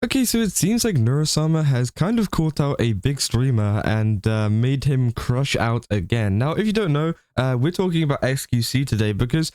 Okay, so it seems like Neurosama has kind of caught out a big streamer and made him crush out again. Now, if you don't know, we're talking about xQc today because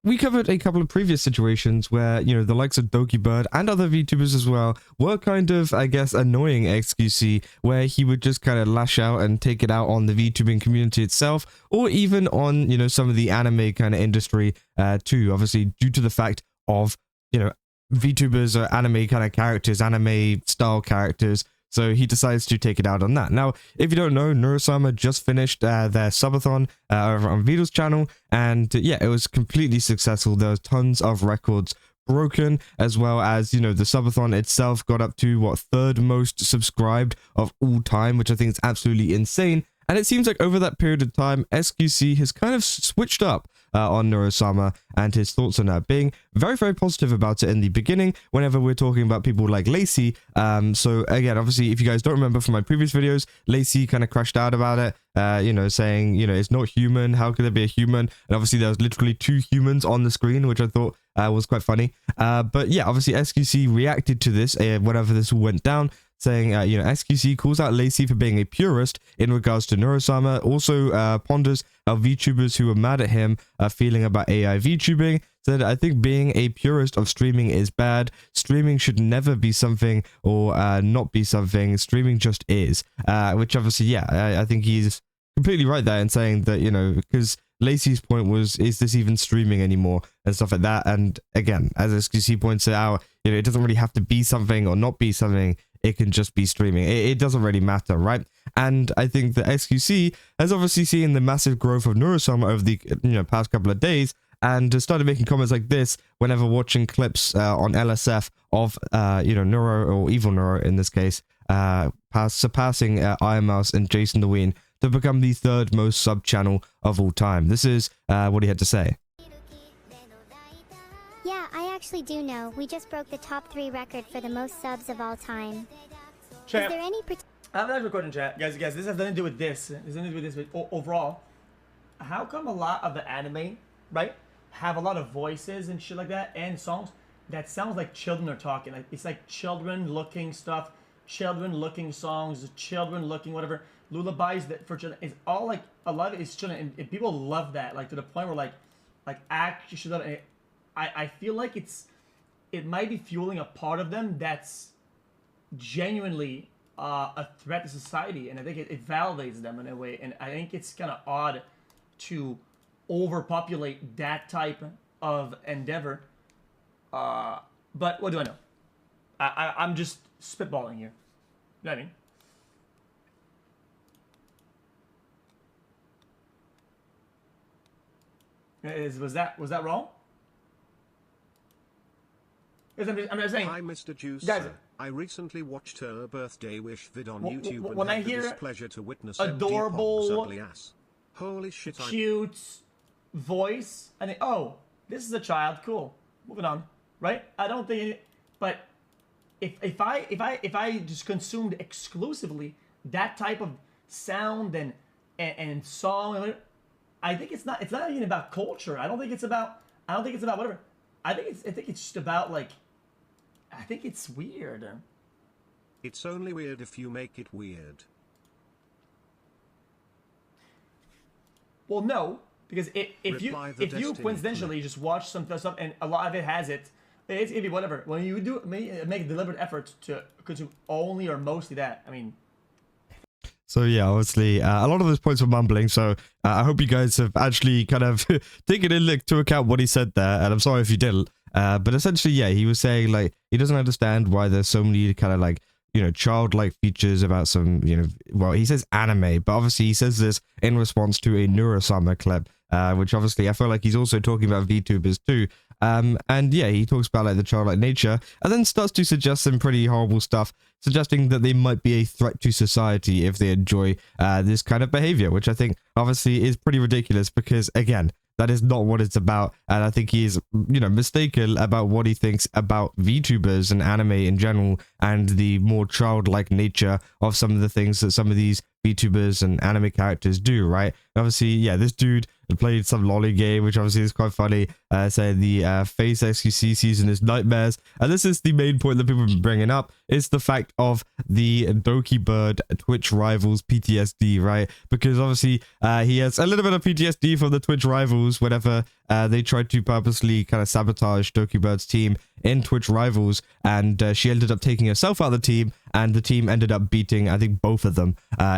we covered a couple of previous situations where, you know, the likes of Dokibird and other VTubers as well were kind of, I guess, annoying xQc, where he would just kind of lash out and take it out on the VTubing community itself, or even on, you know, some of the anime kind of industry too, obviously due to the fact of, you know, VTubers are anime kind of characters, anime style characters, so he decides to take it out on that. Now, if you don't know, Neurosama just finished their Subathon over on Vedal's channel, and yeah, it was completely successful. There was tons of records broken, as well as, you know, the Subathon itself got up to, what, third most subscribed of all time, which I think is absolutely insane. And it seems like over that period of time, xQc has kind of switched up on Neurosama and his thoughts on that, being very, very positive about it in the beginning whenever we're talking about people like Lacey. So again, obviously, if you guys don't remember from my previous videos, Lacey kind of crashed out about it, you know, saying, you know, it's not human, how could there be a human? And obviously there was literally 2 humans on the screen, which I thought was quite funny. But yeah, obviously xQc reacted to this whenever this all went down, saying, you know, xQc calls out Lacey for being a purist in regards to Neurosama, also ponders how VTubers who were mad at him are feeling about AI VTubing, said, I think being a purist of streaming is bad. Streaming should never be something or not be something. Streaming just is, which obviously, yeah, I think he's completely right there in saying that, you know, because Lacey's point was, is this even streaming anymore and stuff like that. And again, as xQc points out, you know, it doesn't really have to be something or not be something. It can just be streaming. It doesn't really matter, right? And I think that xQc has obviously seen the massive growth of Neurosama over the, you know, past couple of days, and started making comments like this whenever watching clips on LSF of, you know, Neuro, or Evil Neuro in this case, surpassing Iron Mouse and Jason the Ween to become the 3rd most sub channel of all time. This is what he had to say. Yeah, I actually do know. We just broke the top 3 record for the most subs of all time. Chat. Is there any I have a recording, chat. Guys, this has nothing to do with this. This has nothing to do with this, but overall, how come a lot of the anime, right, have a lot of voices and shit like that, and songs that sounds like children are talking? Like, it's like children looking stuff, children looking songs, children looking whatever. Lullabies that for children, it's all like, a lot of it is children, and people love that, like to the point where like actually, I feel like it might be fueling a part of them that's genuinely a threat to society, and I think it validates them in a way, and I think it's kind of odd to overpopulate that type of endeavor. But what do I know? I'm just spitballing here. You know what I mean? Was that wrong? I'm just saying. Hi, Mr. Juice. Guys, I recently watched her birthday wish vid on YouTube when and I had the hear displeasure to witness adorable, ugly ass. Holy shit! Cute voice, and oh, this is a child. Cool. Moving on. Right? I don't think. But if I just consumed exclusively that type of sound and song, I think it's not even about culture. I don't think it's about whatever. I think it's just about, like, I think it's weird. It's only weird if you make it weird. Well, no, because if you coincidentally just watch some stuff and a lot of it has it's gonna be whatever. When you do make a deliberate effort to consume only or mostly that, I mean. So yeah, obviously, a lot of those points were mumbling, so I hope you guys have actually kind of taken into account what he said there, and I'm sorry if you didn't. But essentially, yeah, he was saying, like, he doesn't understand why there's so many kind of, like, you know, childlike features about some, you know, well, he says anime, but obviously he says this in response to a Neurosama clip, which obviously I feel like he's also talking about VTubers too. And yeah, he talks about, like, the childlike nature, and then starts to suggest some pretty horrible stuff, suggesting that they might be a threat to society if they enjoy this kind of behavior, which I think obviously is pretty ridiculous because, again, that is not what it's about, and I think he's, you know, mistaken about what he thinks about VTubers and anime in general, and the more childlike nature of some of the things that some of these VTubers and anime characters do, right? Obviously, yeah, this dude played some lolly game, which obviously is quite funny. Saying the face xQc season is nightmares. And this is the main point that people have been bringing up. It's the fact of the Dokibird Twitch rivals PTSD, right? Because obviously he has a little bit of PTSD from the Twitch rivals whenever they tried to purposely kind of sabotage Dokibird's team in Twitch rivals, and she ended up taking herself out of the team, and the team ended up beating, I think, both of them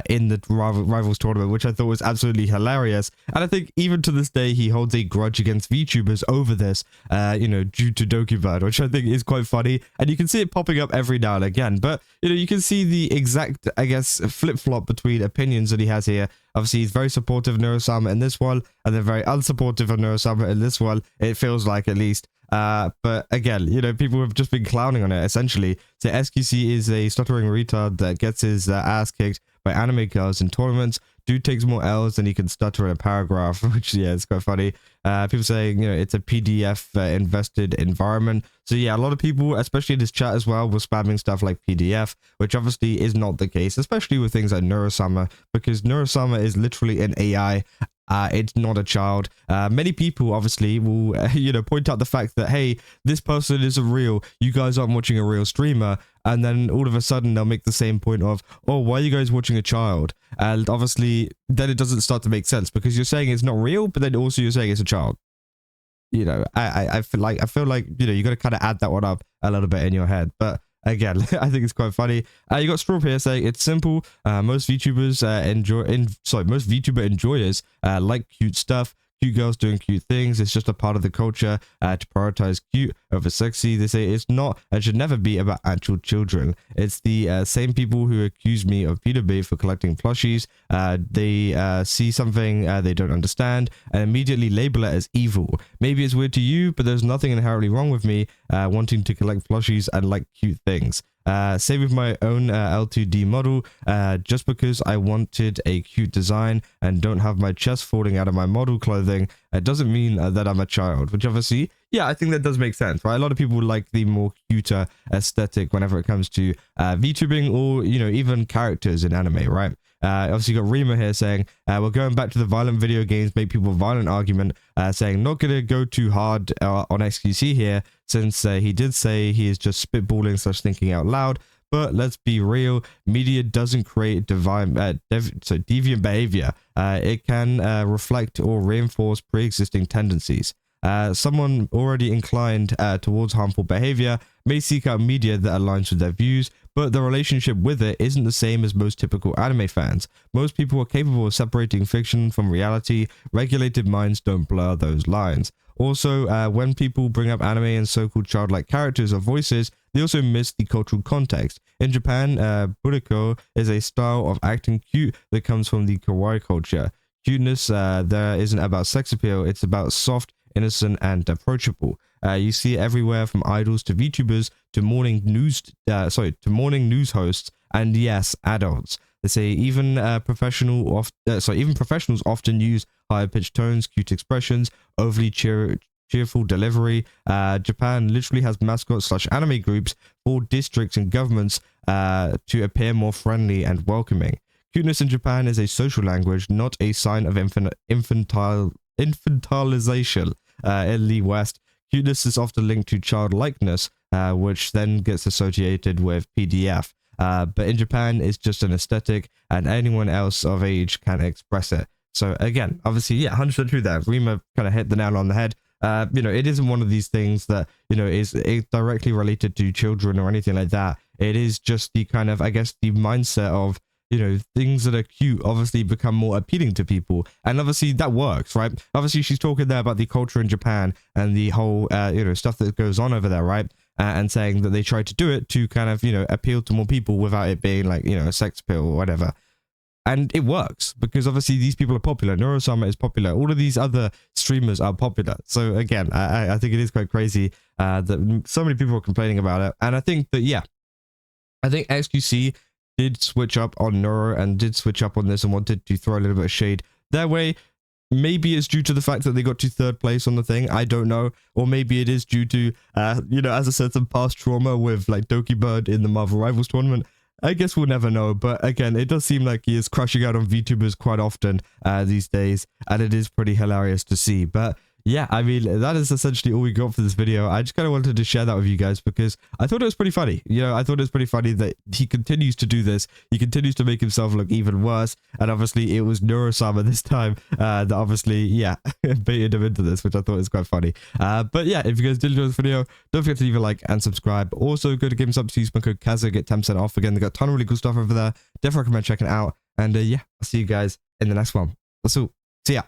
in the rivals tournament, which I thought was absolutely hilarious. And I think even to this day he holds a grudge against VTubers over this, you know, due to Dokibird, which I think is quite funny, and you can see it popping up every now and again. But you know, you can see the exact, I guess, flip-flop between opinions that he has here. Obviously, he's very supportive of Neurosama in this one, and then very unsupportive of Neurosama in this one, it feels like, at least. But again, you know, people have just been clowning on it, essentially. So xQc is a stuttering retard that gets his ass kicked by anime girls in tournaments. Dude takes more L's than he can stutter in a paragraph, which, yeah, it's quite funny. People saying, you know, it's a PDF invested environment. So yeah, a lot of people, especially in this chat as well, were spamming stuff like PDF, which obviously is not the case, especially with things like Neurosama, because Neurosama is literally an AI. It's not a child. Many people obviously will, you know, point out the fact that, hey, this person isn't real. You guys aren't watching a real streamer. And then all of a sudden they'll make the same point of, oh, why are you guys watching a child? And obviously then it doesn't start to make sense, because you're saying it's not real, but then also you're saying it's a child. You know, I feel like, you know, you got to kind of add that one up a little bit in your head. But again, I think it's quite funny. You got Straw here saying it's simple. Most VTubers most VTuber enjoyers like cute stuff. Cute girls doing cute things. It's just a part of the culture to prioritize cute over sexy. They say it's not and should never be about actual children. It's the same people who accuse me of pedo-bait for collecting plushies. They see something they don't understand and immediately label it as evil. Maybe it's weird to you, but there's nothing inherently wrong with me wanting to collect plushies and like cute things. Same with my own L2D model, just because I wanted a cute design and don't have my chest falling out of my model clothing, it doesn't mean that I'm a child, which obviously, yeah, I think that does make sense, right? A lot of people like the more cuter aesthetic whenever it comes to VTubing or, you know, even characters in anime, right? Obviously you got Rima here saying, we're going back to the violent video games make people violent argument, saying not gonna go too hard on xQc here, since he did say he is just spitballing / thinking out loud. But let's be real, media doesn't create deviant behavior. It can reflect or reinforce pre-existing tendencies. Someone already inclined towards harmful behavior may seek out media that aligns with their views, but the relationship with it isn't the same as most typical anime fans. Most people are capable of separating fiction from reality. Regulated minds don't blur those lines. Also, when people bring up anime and so-called childlike characters or voices, they also miss the cultural context. In Japan, buriko is a style of acting cute that comes from the kawaii culture. Cuteness there isn't about sex appeal, it's about soft, innocent, and approachable. You see it everywhere, from idols to VTubers to morning news hosts, and yes, adults. They say even professionals often use higher pitched tones, cute expressions, overly cheerful delivery. Japan literally has mascots / anime groups for districts and governments to appear more friendly and welcoming. Cuteness in Japan is a social language, not a sign of infantilization. In the West, cuteness is often linked to childlikeness, which then gets associated with PDF. But in Japan, it's just an aesthetic, and anyone else of age can express it. So again, obviously, yeah, 100% true there. Rima kind of hit the nail on the head. You know, it isn't one of these things that, you know, is directly related to children or anything like that. It is just the kind of, I guess, the mindset of, you know, things that are cute obviously become more appealing to people, and obviously that works, right? Obviously she's talking there about the culture in Japan and the whole you know, stuff that goes on over there, right? And saying that they try to do it to kind of, you know, appeal to more people without it being like, you know, a sex appeal or whatever. And it works because obviously these people are popular. Neurosama is popular. All of these other streamers are popular. So again, I think it is quite crazy that so many people are complaining about it. And I think that, yeah, I think xQc did switch up on Neuro and did switch up on this and wanted to throw a little bit of shade their way. Maybe it's due to the fact that they got to 3rd place on the thing. I don't know. Or maybe it is due to, you know, as I said, some past trauma with like Dokibird in the Marvel Rivals tournament. I guess we'll never know, but again, it does seem like he is crushing out on VTubers quite often these days, and it is pretty hilarious to see. But yeah, I mean, that is essentially all we got for this video. I just kind of wanted to share that with you guys because I thought it was pretty funny. You know, I thought it was pretty funny that he continues to do this. He continues to make himself look even worse. And obviously, it was Neurosama this time that obviously, yeah, baited him into this, which I thought was quite funny. But yeah, if you guys did enjoy this video, don't forget to leave a like and subscribe. Also, go to GameStop, use my code Kaza, get 10% off. Again, they got a ton of really cool stuff over there. Definitely recommend checking it out. And yeah, I'll see you guys in the next one. That's all. See ya.